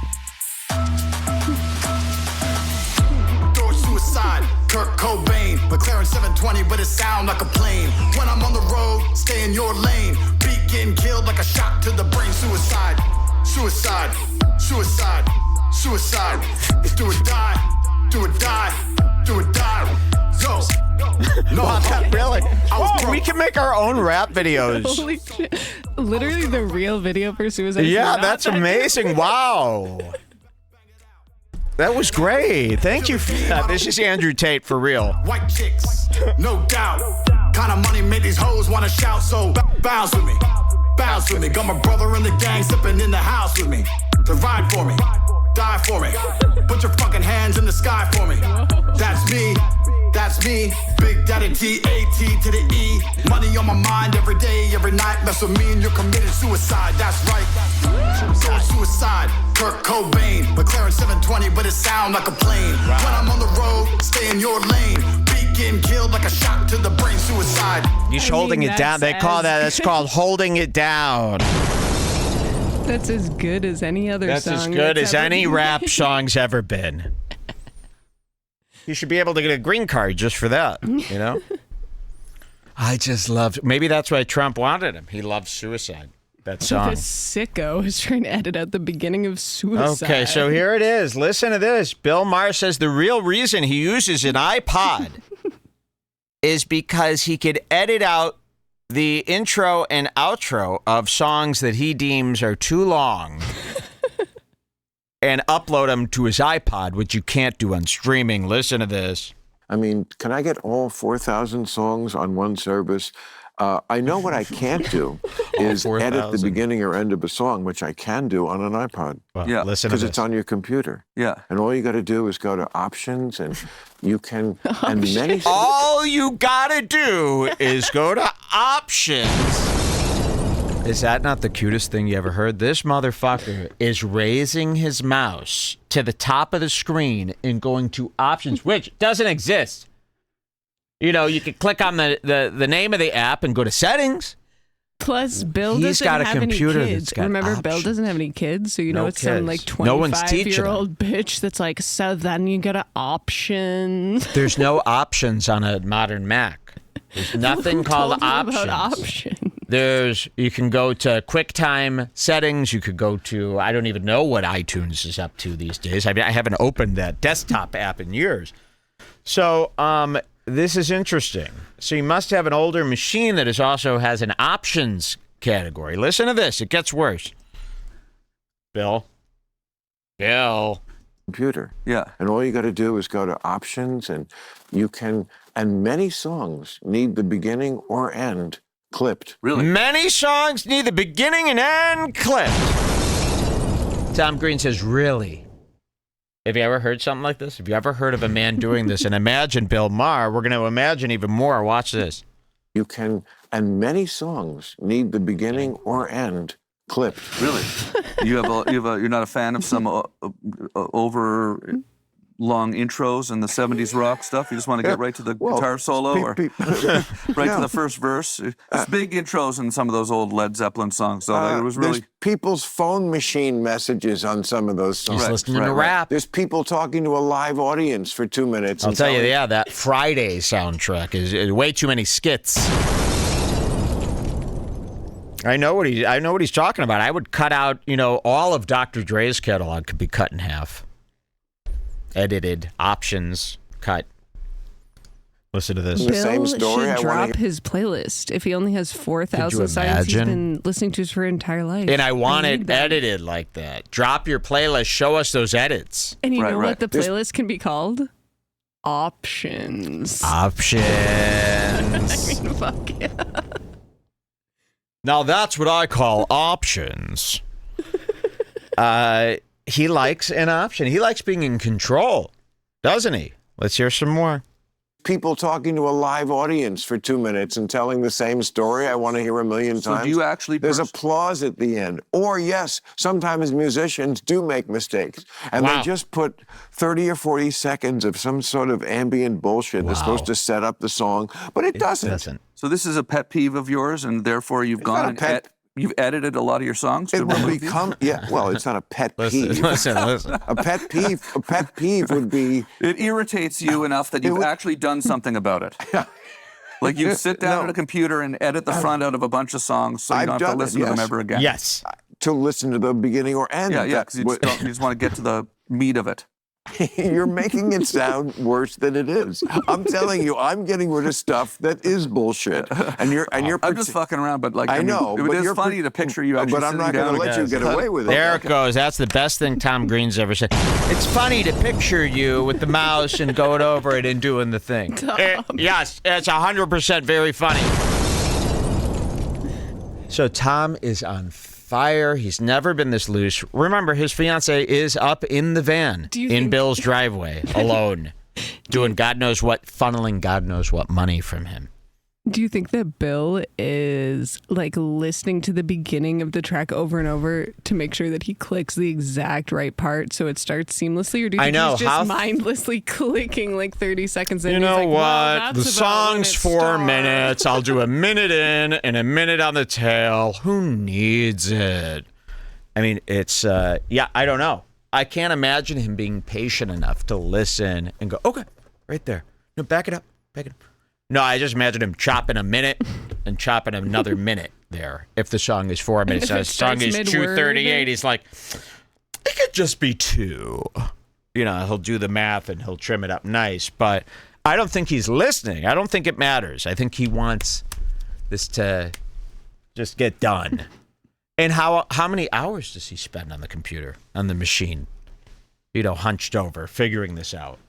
Suicide, Kurt Cobain, McLaren 720, but it sound like a plane. When I'm on the road, stay in your lane. Beat getting killed like a shot to the brain. Suicide, suicide, suicide, suicide. It's do or die, do or die, do or die. Yo. No, really? Oh, we can make our own rap videos. Holy shit. Literally the real video for suicide. Yeah, that's amazing. Wow. That was great. Thank you for that. This is Andrew Tate for real. White chicks, no doubt. Kind of money made these hoes want to shout, so bounce with me. Bounce with me. Got my brother in the gang sipping in the house with me. To ride for me, die for me. Put your fucking hands in the sky for me. That's me. That's me, Big Daddy T-A-T to the E. Money on my mind every day, every night. Mess with me and you're committed suicide, that's right. Suicide, Kurt Cobain, McLaren 720, but it sound like a plane. When I'm on the road, stay in your lane. Beat getting killed like a shot to the brain. Suicide. He's holding it down. They call that's called holding it down. That's as good as any other song. That's as good as any rap song's ever been. You should be able to get a green card just for that, you know? I just love... Maybe that's why Trump wanted him. He loves suicide, that song. The sicko is trying to edit out the beginning of suicide. Okay, so here it is. Listen to this. Bill Maher says the real reason he uses an iPod is because he could edit out the intro and outro of songs that he deems are too long and upload them to his iPod, which you can't do on streaming. Listen to this. I mean, can I get all 4,000 songs on one service? I know what I can't do is edit the beginning or end of a song, which I can do on an iPod. Well, yeah, listen to this. Because it's on your computer. Yeah. And all you got to do is go to options and you can... All you got to do is go to options. Is that not the cutest thing you ever heard? This motherfucker is raising his mouse to the top of the screen and going to options, which doesn't exist. You know, you could click on the name of the app and go to settings. Plus, Bill doesn't have any kids. Remember, Bill doesn't have any kids, so you know it's some like 25-year-old bitch that's like, so then you go to options. There's no options on a modern Mac. There's nothing called options. You can go to QuickTime settings. You could go to, I don't even know what iTunes is up to these days. I mean, I haven't opened that desktop app in years. So this is interesting. So you must have an older machine that also has an options category. Listen to this. It gets worse. Bill. Computer. Yeah. And all you got to do is go to options and you can... And many songs need the beginning or end clipped. Really? Many songs need the beginning and end clipped. Tom Green says, really? Have you ever heard something like this? Have you ever heard of a man doing this? And imagine Bill Maher. We're going to imagine even more. Watch this. You can, and many songs need the beginning or end clipped. Really? You're not a fan of some over... long intros and the 70s rock stuff? You just want to get right to the guitar solo or right to the first verse? It's big intros in some of those old Led Zeppelin songs. So it was really... There's people's phone machine messages on some of those songs. He's listening to rap. There's people talking to a live audience for 2 minutes. I'll tell you, that Friday soundtrack is way too many skits. I know what he's talking about. I would cut out, all of Dr. Dre's catalog could be cut in half. Edited, options, cut. Listen to this. Bill same story. Should drop his playlist if he only has 4,000 songs he's been listening to for his entire life. And I want it edited like that. Drop your playlist. Show us those edits. And you know what the playlist can be called? Options. Options. I mean, fuck yeah. Now that's what I call options. He likes an option. He likes being in control, doesn't he? Let's hear some more. people talking to a live audience for 2 minutes and telling the same story I want to hear a million times. So do you actually... There's applause at the end. Or yes, sometimes musicians do make mistakes. And they just put 30 or 40 seconds of some sort of ambient bullshit that's supposed to set up the song, but it doesn't. So this is a pet peeve of yours, and therefore you've gone and you've edited a lot of your songs? It will become, well, it's not a pet peeve. Listen. A pet peeve would be... It irritates you enough that you've actually done something about it. Like you sit down at a computer and edit the front out of a bunch of songs so you don't have to listen to them ever again. Yes. To listen to the beginning or end. Yeah, because you just want to get to the meat of it. You're making it sound worse than it is. I'm telling you, I'm getting rid of stuff that is bullshit. And you're I'm just fucking around, but like I know, it is funny to picture you actually. But I'm not going to let you get away with it. There it goes. That's the best thing Tom Green's ever said. It's funny to picture you with the mouse and going over it and doing the thing. Yes, it's 100% very funny. So Tom is on fire. He's never been this loose. Remember, his fiance is up in the van in Bill's driveway alone, doing God knows what, funneling God knows what money from him. Do you think that Bill is like listening to the beginning of the track over and over to make sure that he clicks the exact right part so it starts seamlessly? Or do you think he's just mindlessly clicking like 30 seconds in? You know like, what? Well, the song's 4 minutes. I'll do a minute in and a minute on the tail. Who needs it? I mean, it's, I don't know. I can't imagine him being patient enough to listen and go, okay, right there. No, back it up. No, I just imagine him chopping a minute and chopping another minute there. If the song is 4 minutes, the song is 2:38. He's like, it could just be 2. You know, he'll do the math and he'll trim it up nice. But I don't think he's listening. I don't think it matters. I think he wants this to just get done. And how many hours does he spend on the computer, on the machine? You know, hunched over, figuring this out.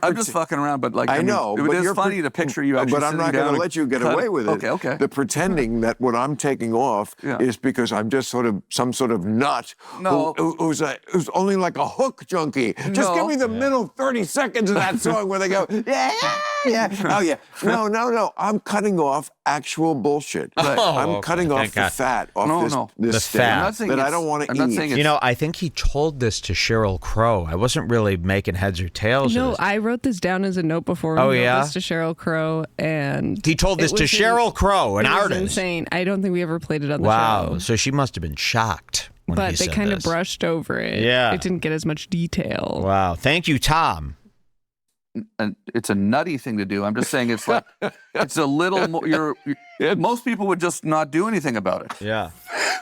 I'm just fucking around, but like I know, it is funny to picture you actually. But I'm not going to let you get away with it. Okay. The pretending that what I'm taking off is because I'm just sort of some sort of nut who's only like a hook junkie. Just give me the middle 30 seconds of that song where they go, oh yeah. No. I'm cutting off actual bullshit. I'm cutting off the fat off this fat that I don't want to eat. You know, I think he told this to Sheryl Crow. I wasn't really making heads or tails of this. I wrote this down as a note before we wrote this to Sheryl Crow, and he told this to Sheryl Crow, an artist. Insane. I don't think we ever played it on the show. Wow, so she must have been shocked. But they kind of brushed over it. Yeah, it didn't get as much detail. Wow, thank you, Tom. And it's a nutty thing to do. I'm just saying it's like it's a little more. Most people would just not do anything about it. Yeah,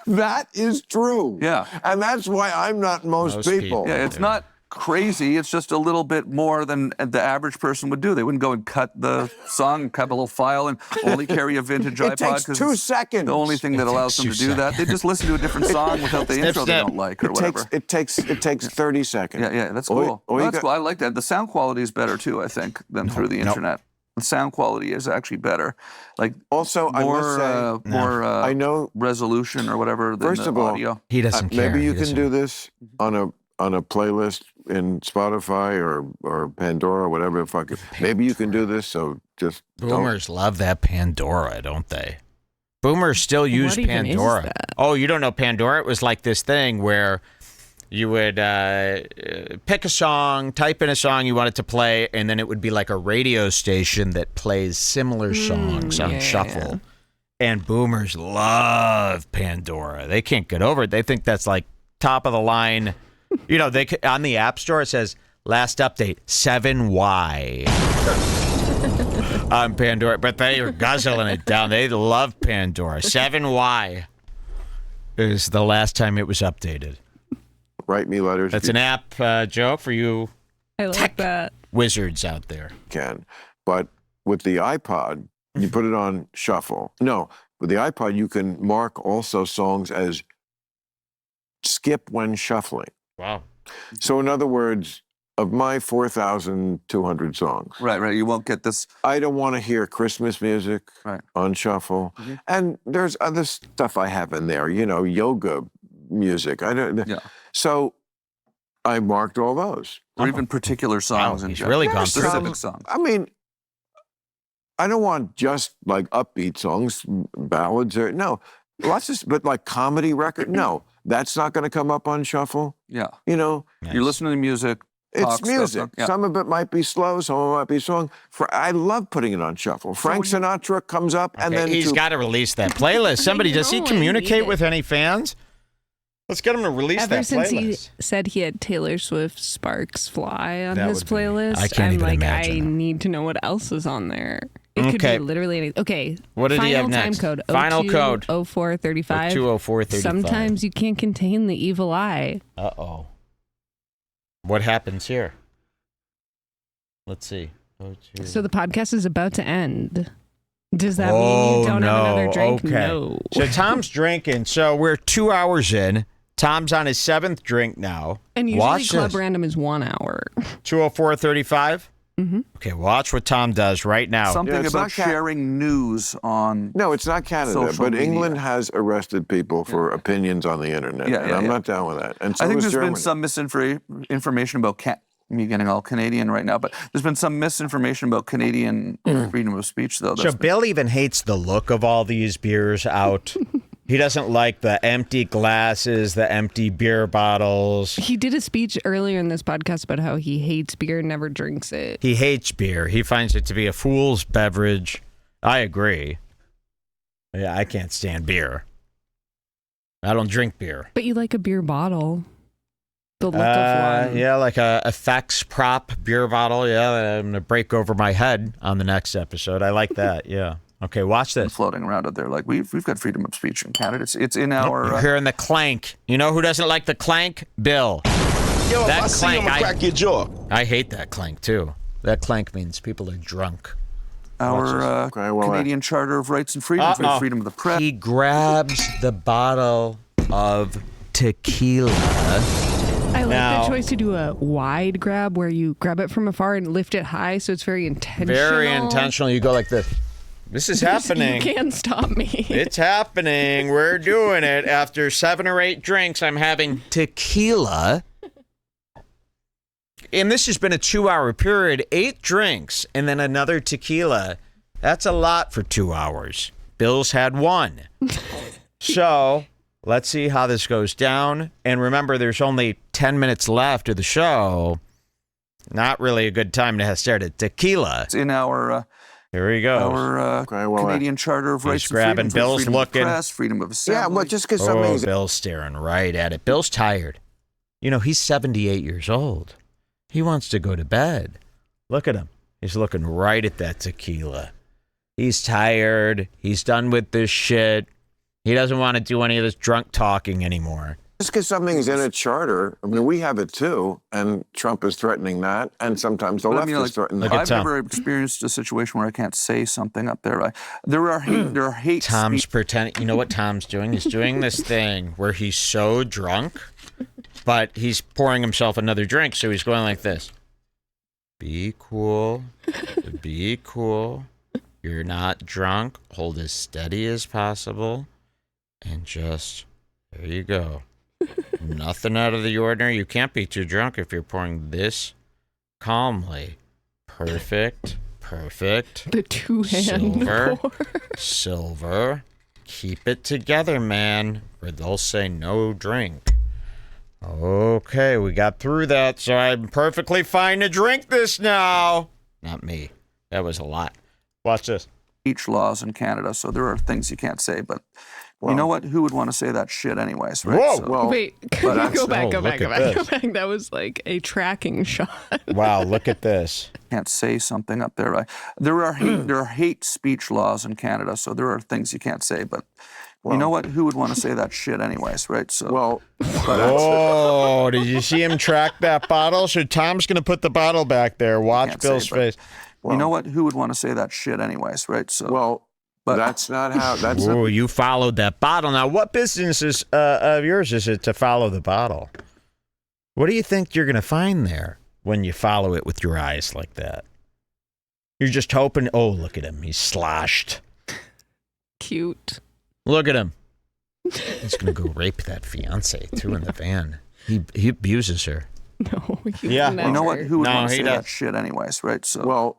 that is true. Yeah, and that's why I'm not most people. Yeah, it's not crazy. It's just a little bit more than the average person would do. They wouldn't go and cut the song, cut a little file, and only carry a vintage iPod. It takes 2 seconds. The only thing that allows them to do that. They just listen to a different song without the intro they don't like or whatever. It takes 30 seconds. Yeah, that's cool. That's cool. I like that. The sound quality is better too, I think, than through the internet. The sound quality is actually better. Like also, more I know resolution or whatever than first of all, audio. He doesn't care. Maybe you can do this on a playlist in Spotify or Pandora, whatever the fuck. Maybe you can do this, so just Boomers love that Pandora, don't they? Boomers still use Pandora. Oh, you don't know Pandora? It was like this thing where you would pick a song, type in a song you wanted to play, and then it would be like a radio station that plays similar songs on shuffle. And Boomers love Pandora. They can't get over it. They think that's like top of the line. You know, they on the App Store it says last update 7Y on Pandora, but they are guzzling it down. They love Pandora. 7Y is the last time it was updated. Write me letters. That's an app, Joe, for you. I like that. Wizards out there. But with the iPod, you put it on shuffle. No, with the iPod, you can mark also songs as skip when shuffling. Wow. So in other words, of my 4,200 songs. Right. You won't get this. I don't want to hear Christmas music on shuffle. Mm-hmm. And there's other stuff I have in there, yoga music. So I marked all those. Or even particular songs. Wow, he's really gone through specific songs. I mean, I don't want just like upbeat songs, ballads, or no. But like comedy record, no. That's not going to come up on shuffle. Yeah. You know, You're listening to music. it's music. Yeah. Some of it might be slow, some of it might be strong. I love putting it on shuffle. Frank Sinatra comes up, and then he's got to release that playlist. Somebody, does he communicate with any fans? Let's get him to release that playlist. Ever since he said he had Taylor Swift Sparks Fly on his playlist, I'm like, I need to know what else is on there. It could be literally anything. Okay. What did he have next? Final code 0435. 20435. Sometimes you can't contain the evil eye. Uh-oh. What happens here? Let's see. So the podcast is about to end. Does that mean you don't have another drink? Okay. No. So Tom's drinking. So we're 2 hours in. Tom's on his 7th drink now. And usually Club Random is 1 hour. 20435? Mm-hmm. Okay, watch what Tom does right now. Something about sharing news on. No, it's not Canada, but media. England has arrested people for opinions on the internet, and I'm not down with that. And so I think there's Germany. been some misinformation about me getting all Canadian right now, but there's been some misinformation about Canadian freedom of speech, though. So Bill even hates the look of all these beers out. He doesn't like the empty glasses, the empty beer bottles. He did a speech earlier in this podcast about how he hates beer and never drinks it. He hates beer. He finds it to be a fool's beverage. I agree. Yeah, I can't stand beer. I don't drink beer. But you like a beer bottle. The look of one. Yeah, like a effects prop beer bottle. Yeah, I'm going to break over my head on the next episode. I like that, yeah. Okay, watch this. Floating around out there, like we've got freedom of speech in Canada. It's in our. You're hearing the clank. You know who doesn't like the clank? Bill. Yo, that if I clank, see him, crack your jaw. I hate that clank too. That clank means people are drunk. Our Canadian Charter of Rights and Freedoms, freedom of the press. He grabs the bottle of tequila. I like the choice to do a wide grab where you grab it from afar and lift it high, so it's very intentional. Very intentional. You go like this. This is happening. You can't stop me. It's happening. We're doing it. After 7 or 8 drinks, I'm having tequila. And this has been a 2-hour period. 8 drinks and then another tequila. That's a lot for 2 hours. Bill's had 1. So let's see how this goes down. And remember, there's only 10 minutes left of the show. Not really a good time to have started tequila. It's in our... Here he goes. Our Canadian Charter of Rights and grabbing Freedoms, Bill's freedom looking. Of press, freedom of assembly. Yeah, well, just because something's... Bill's staring right at it. Bill's tired. You know, he's 78 years old. He wants to go to bed. Look at him. He's looking right at that tequila. He's tired. He's done with this shit. He doesn't want to do any of this drunk talking anymore. Just because something's in a charter, I mean, we have it too, and Trump is threatening that, and sometimes the left is threatening that. I've never experienced a situation where I can't say something up there. There are hate. Tom's pretending. You know what Tom's doing? He's doing this thing where he's so drunk, but he's pouring himself another drink, so he's going like this. Be cool. Be cool. You're not drunk. Hold as steady as possible, and just there you go. Nothing out of the ordinary. You can't be too drunk if you're pouring this calmly. Perfect. The 2-hand pour. Silver. Keep it together, man, or they'll say no drink. Okay, we got through that, so I'm perfectly fine to drink this now. Not me. That was a lot. Watch this. Speech laws in Canada, so there are things you can't say, but you know what? Who would want to say that shit anyways, right? Whoa! So, Well, wait, go back. That was like a tracking shot. Wow, look at this. Can't say something up there, right? There are hate speech laws in Canada, so there are things you can't say, but you know what? Who would want to say that shit anyways, right? So Oh, did you see him track that bottle? So Tom's going to put the bottle back there. Watch Bill's face. You know what? Who would want to say that shit anyways, right? So that's not how. That's Ooh, you followed that bottle. Now, what business of yours is it to follow the bottle? What do you think you're going to find there when you follow it with your eyes like that? You're just hoping. Oh, look at him. He's sloshed. Cute. Look at him. He's going to go rape that fiance, too, in the van. He abuses her. No, Yeah. never. You know what? Who would want to say that shit anyways, right? So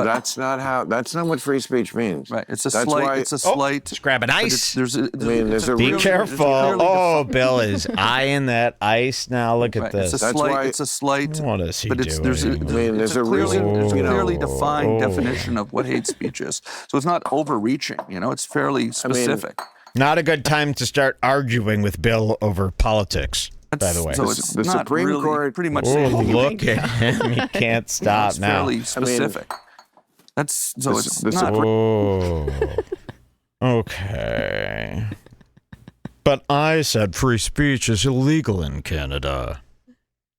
But that's not what free speech means. Right. It's a That's slight. why- It's a slight. Just grab an ice. Be careful. Oh, Bill is eyeing that ice now. Look at Right. this. It's a That's slight. why- It's a slight. What is he but doing? there's a reason, There's a you know- clearly defined definition of what hate speech is. So it's not overreaching. It's fairly specific. Not a good time to start arguing with Bill over politics, by the way. So it's The not Supreme really Court- pretty much Oh, saying look at him. He can't stop it's now. fairly specific. That's so the- it's the not. Oh, okay. But I said free speech is illegal in Canada.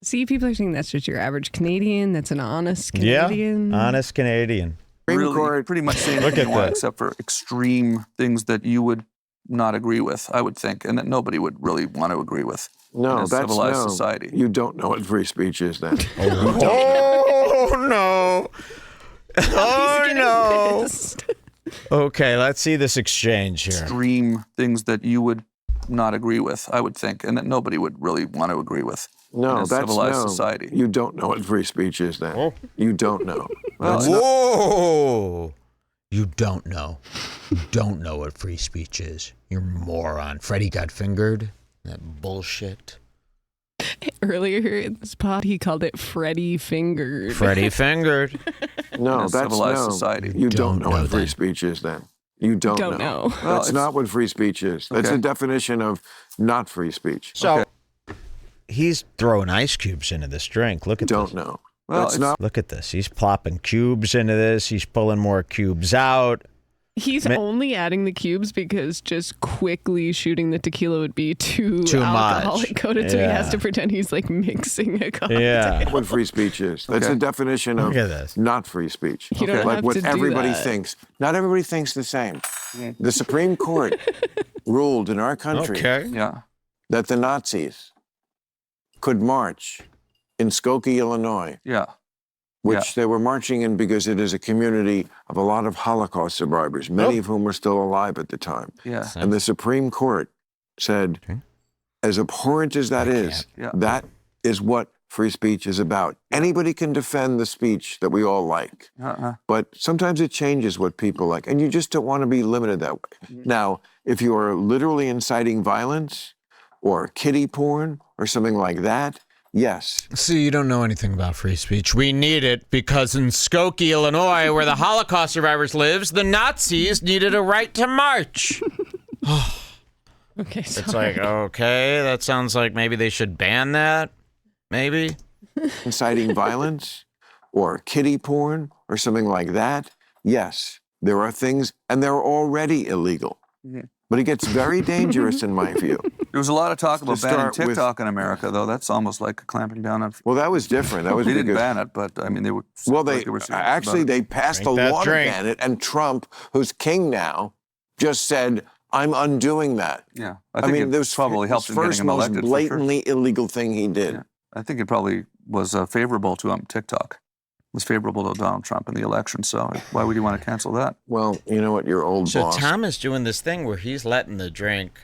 See, people are saying that's just your average Canadian. That's an honest Canadian. Yeah, honest Canadian. Supreme Court. Pretty much saying Look anything at you want that. except for extreme things that you would not agree with, I would think, and that nobody would really want to agree with in No, a that's civilized no. society. You don't know what free speech is then. Oh, no. Oh, no. Pissed. Okay, let's see this exchange here. Extreme things that you would not agree with, I would think, and that nobody would really want to agree with in No, a that's civilized no. society. You don't know what free speech is then. Oh. You don't know. Whoa! You don't know. You don't know what free speech is. You're a moron. Freddie got fingered. That bullshit. Earlier in this pod, he called it Freddy Fingered. Freddie fingered. No, In a that's civilized no. society. You don't Don't know know what free then. speech is then. You don't know. Well, That's it's- not what free speech is. That's Okay. the definition of not free speech. So he's throwing ice cubes into this drink. Look at Don't this. know. Well, That's it's- not. Look at this. He's plopping cubes into this. He's pulling more cubes out. He's only adding the cubes because just quickly shooting the tequila would be too Too alcoholic much. coated, so he has Yeah. to pretend he's like mixing a cocktail. Yeah. What free speech is. That's Okay. the definition of Look at this. not free speech. You don't Like have what to do everybody that. thinks. Not everybody thinks the same. The Supreme Court ruled in our country Okay. Yeah. that the Nazis could march in Skokie, Illinois, Yeah. which they were marching in because it is a community of a lot of Holocaust survivors, many of whom were still alive at the time. Yeah. And the Supreme Court said, Okay. as abhorrent as that is, Yeah. that is what free speech is about. Anybody can defend the speech that we all like, but sometimes it changes what people like, and you just don't want to be limited that way. Now, if you are literally inciting violence or kiddie porn or something like that, yes. See, you don't know anything about free speech. We need it because in Skokie, Illinois, where the Holocaust survivors lives, the Nazis needed a right to march. Okay, so It's like, okay, that sounds like maybe they should ban that. Maybe. Inciting violence or kiddie porn or something like that, yes. There are things, and they're already illegal. But it gets very dangerous in my view. There was a lot of talk about banning start with- TikTok in America, though. That's almost like clamping down on. Well, that was different. That was They didn't because ban it, but I mean, they were. Well, like were serious actually about it. they passed a Drink that law to drink. ban it, and Trump, who's king now, just said, "I'm undoing that." Yeah, I think it this probably helped his in getting first him most elected. for sure. blatantly illegal thing he did. Yeah. I think it probably was favorable to him. TikTok was favorable to Donald Trump in the election. So why would you want to cancel that? Well, you know what, your old So boss. Tom is doing this thing where he's letting the drink.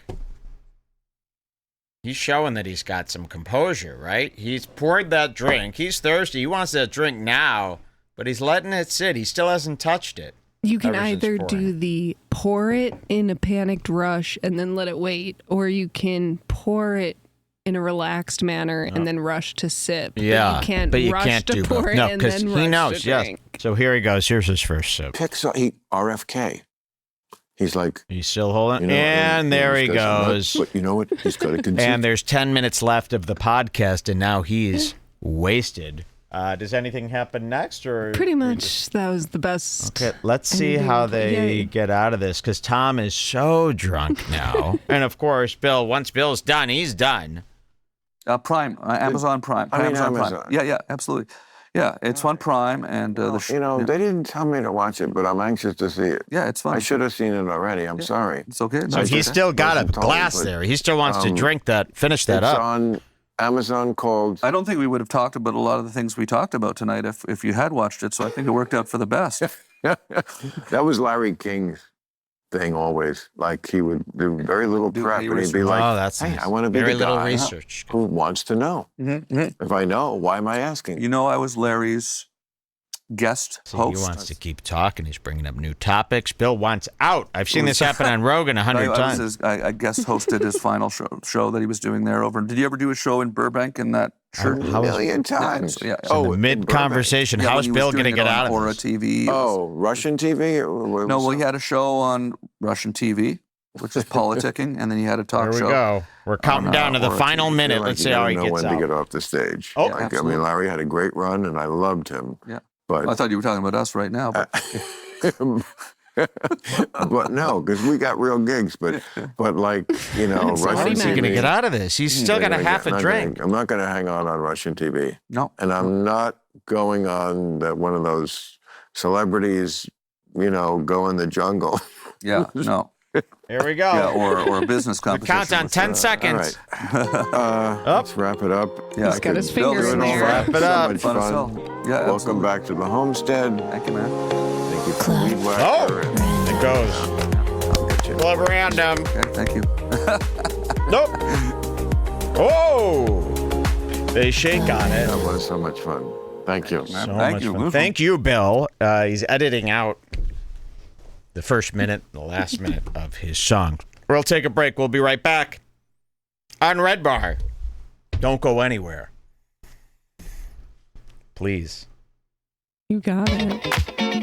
He's showing that he's got some composure, right? He's poured that drink. He's thirsty. He wants that drink now, but he's letting it sit. He still hasn't touched it. you can Ever since either pouring. do the pour it in a panicked rush and then let it wait, or you can pour it in a relaxed manner and then rush to sip. Yeah, but you can't do pour both. it No, and because then he rush knows. to Yes. drink. So here he goes. Here's his first sip. RFK. He's like, He's still holding. you know, and there he he's got some goes. nuts, but you know what? He's got to concede. And there's 10 minutes left of the podcast, and now he's wasted. Does anything happen next, or Pretty much, that was the best. Okay, let's see Anything- how they yeah. get out of this, because Tom is so drunk now. And of course, Bill. Once Bill's done, he's done. Prime, Amazon Prime. I mean, Amazon Amazon. Prime. Yeah, absolutely. Yeah, it's on Prime, and you know, yeah. they didn't tell me to watch it, but I'm anxious to see it. Yeah, it's fun. I should have seen it already. I'm sorry. It's okay. So It's he's okay. still got a Wasn't told, glass but, there. He still wants to drink that, finish that It's up. on Amazon called. I don't think we would have talked about a lot of the things we talked about tonight if you had watched it. So I think it worked out for the best. That was Larry King's thing always. Like he would do very little Do prep, any and he'd be research. like, Oh, that's "Hey, nice. I want to be Very the little guy research. who wants to know. If I know, why am I asking?" You know, I was Larry's guest See, host. he wants to keep talking. He's bringing up new topics. Bill wants out. I've seen this happen on Rogan 100 times. I guest hosted his final show that he was doing there over. Did you ever do a show in Burbank in that church? A million times. Yeah. Mid-conversation. How's Bill going to get out of Aura this? TV. Russian TV? No, well, he had a show on Russian TV, which is politicking, and then he had a talk show. Here we go. We're counting down to the final minute. Let's see how he gets when out. to get off the stage. Oh, I mean, Larry had a great run, and I loved him. Yeah. But I thought you were talking about us right now. But, but no, because we got real gigs. But like, you know, Russian How is he TV. going to get out of this? He's still got a half a drink. I'm not going to hang on Russian TV. No. And I'm not going on one of those celebrities, you know, go in the jungle. Yeah, no. Here we go. Yeah, or a business competition. Countdown, 10 seconds. All right. Let's wrap it up. Yeah, He's got his finger in there. Wrap it up. So much Fun as hell. fun. Yeah, Welcome absolutely. back to the homestead. Thank you, man. Thank you for Weed Oh, Whacker. it goes. Club Random. Okay, thank you. Nope. Oh, they shake on it. That was so much fun. Thank you. So Thank much you. fun. Thank you, Bill. He's editing out the first minute, the last minute of his song. We'll take a break. We'll be right back on Redbar. Don't go anywhere. Please. You got it.